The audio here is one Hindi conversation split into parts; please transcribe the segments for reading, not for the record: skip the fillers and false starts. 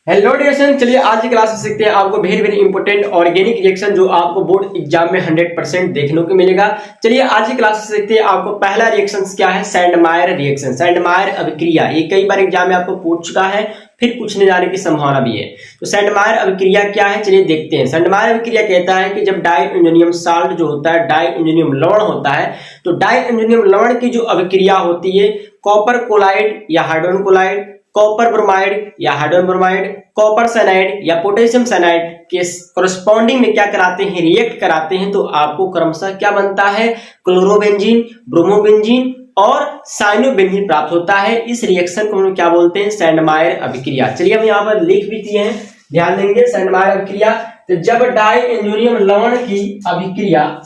हेलो डियर स्टूडेंट, चलिए आज की क्लास में सीखते हैं आपको very very important organic reaction जो आपको बोर्ड एग्जाम में 100% देखने को मिलेगा। चलिए आज की क्लास में सीखते हैं आपको पहला रिएक्शन क्या है, सैंडमायर रिएक्शन, सैंडमायर अभिक्रिया। ये कई बार एग्जाम में आपको पूछ चुका है, फिर पूछने जाने की संभावना भी है। तो सैंडमायर अभिक्रिया क्या है, चलिए देखते हैं। सैंडमायर अभिक्रिया कहता है कि जब डाई इंजोनियम साल्ट जो होता है, डाई इंजोनियम लवण होता है, तो डाई इंजोनियम लवण की जो अभिक्रिया होती है कॉपर कोलाइड या हाइड्रोजन कोलाइड, कॉपर ब्रोमाइड या हाइड्रोजन ब्रोमाइड, कॉपर साइनाइड या पोटेशियम साइनाइड के कोरस्पॉन्डिंग में क्या कराते हैं, रिएक्ट कराते हैं। तो आपको क्रमशः क्या बनता है, क्लोरोबेंजीन, ब्रोमोबेंजीन और साइनोबेंजीन प्राप्त होता है। इस रिएक्शन को हम लोग क्या बोलते हैं, सैंडमायर अभिक्रिया। चलिए हम यहाँ पर लिख भी दिए हैं, ध्यान देंगे। सैंडमायर अभिक्रिया, तो जब डाई इंजोनियम लवण की अभिक्रिया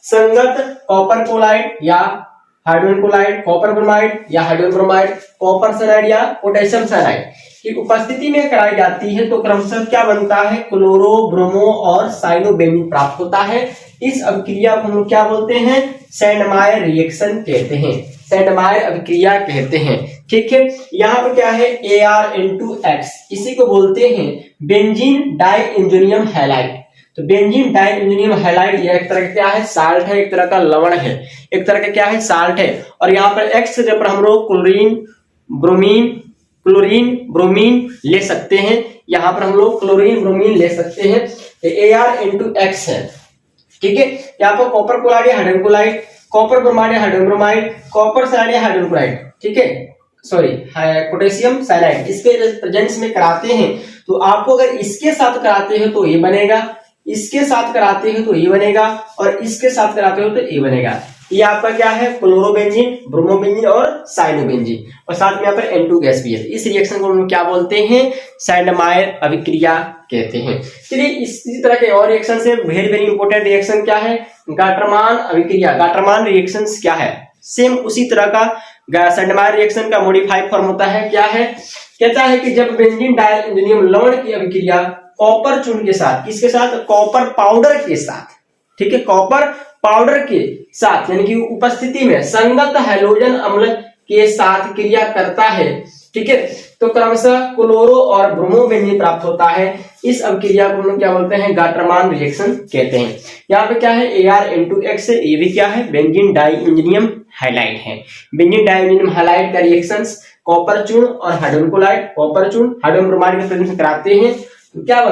संगत कॉपर कोलाइड या हाइड्रोजन कोलाइड, कॉपर ब्रोमाइड या हाइड्रोजन ब्रोमाइड, कॉपर साइनाइड या पोटेशियम साइनाइड की उपस्थिति में कराई जाती है, तो क्रमशः क्या बनता है, क्लोरो, ब्रोमो और साइनोबेंजीन प्राप्त होता है। इस अभिक्रिया को हम क्या बोलते हैं, सैंडमायर रिएक्शन कहते हैं, सैंडमायर अभिक्रिया कहते हैं। ठीक है, यहाँ पर क्या है, Ar(X), इसी को बोलते हैं बेंजीन डाई इंजोनियम हैलाइड। तो बेंजीन डाई इंजोनियम हैलाइड यह एक तरह का क्या है, साल्ट है, एक तरह का लवण है, एक तरह का क्या है, साल्ट है। और यहाँ पर X के जगह पर हम लोग क्लोरीन ब्रोमीन ले सकते हैं। यहाँ पर हम लोग क्लोरीन ब्रोमीन ले सकते हैं। Ar(X) है, ठीक है। यहाँ पर कॉपर कोलाइड या हाइड्रोजन कोलाइड, कॉपर ब्रोमाइड या हाइड्रोजन ब्रोमाइड, कॉपर साइनाइड या हाइड्रोजन क्लोराइड, ठीक है, सॉरी पोटेशियम साइनाइड, इसके प्रेजेंस में कराते हैं। तो आपको अगर इसके साथ कराते हैं तो ये बनेगा, इसके साथ कराते हैं तो ये बनेगा, और इसके साथ कराते हो तो ये बनेगा। ये आपका क्या है, क्लोरोबेंजीन, ब्रोमोबेंजीन और साइनोबेंजीन, और साथ में यहाँ पर N2 गैस भी है। इस रिएक्शन को हम क्या बोलते हैं, सैंडमायर अभिक्रिया कहते हैं। चलिए इसी तरह के और रिएक्शन से वेरी वेरी इंपॉर्टेंट रिएक्शन क्या है, गाटरमान अभिक्रिया। गाटरमान रिएक्शन क्या है, सेम उसी तरह का सैंडमायर रिएक्शन का मॉडिफाइड फॉर्म होता है। क्या है, कहता है कि जब बेंजीन डाई इंजोनियम लवण की अभिक्रिया कॉपर चूर्ण के साथ, किसके साथ, कॉपर पाउडर के साथ, ठीक है, कॉपर पाउडर के साथ यानी कि उपस्थिति में संगत हैलोजन अम्ल के साथ क्रिया करता है, ठीक है, तो क्रमशः क्लोरो और ब्रोमोबेंजीन प्राप्त होता है। इस अभिक्रिया को हम लोग क्या बोलते हैं, गाटरमान रिएक्शन कहते हैं। यहाँ पे क्या है, Ar(X) है, ये भी क्या है, बेंजीन डाई इंजोनियम हैलाइड है। बेंजीन डाई इंजोनियम हैलाइड का रिएक्शंस कॉपर चूर्ण और हाइड्रोजन कोलाइड, कॉपर चूर्ण हाइड्रोजन ब्रोमाइड के प्रेजेंस में कराते हैं, तो क्या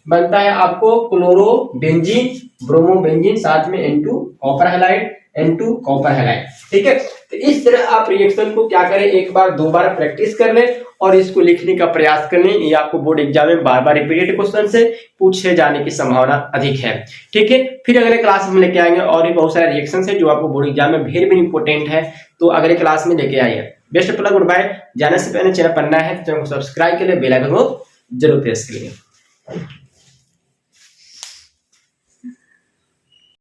बनता है आपको क्लोरोबेंजीन, ब्रोमोबेंजीन, साथ में N2 copper halide, N2 copper halide, ठीक है। तो इस तरह आप रिएक्शन को क्या करें, एक बार दो बार प्रैक्टिस कर लें और इसको लिखने का प्रयास कर लें। ये आपको बोर्ड एग्जाम में बार बार रिपीटेड क्वेश्चन से पूछे जाने की संभावना अधिक है, ठीक है। फिर अगले क्लास में लेके आएंगे और भी बहुत सारे रिएक्शन है जो आपको बोर्ड एग्जाम में वेरी वेरी इंपॉर्टेंट है, तो अगले क्लास में लेके आइए। Best of luck, good bye. जाने से पहले चैनल पर नया है तो चैनल को सब्सक्राइब के लिए बेल आइकन को जरूर प्रेस करिए।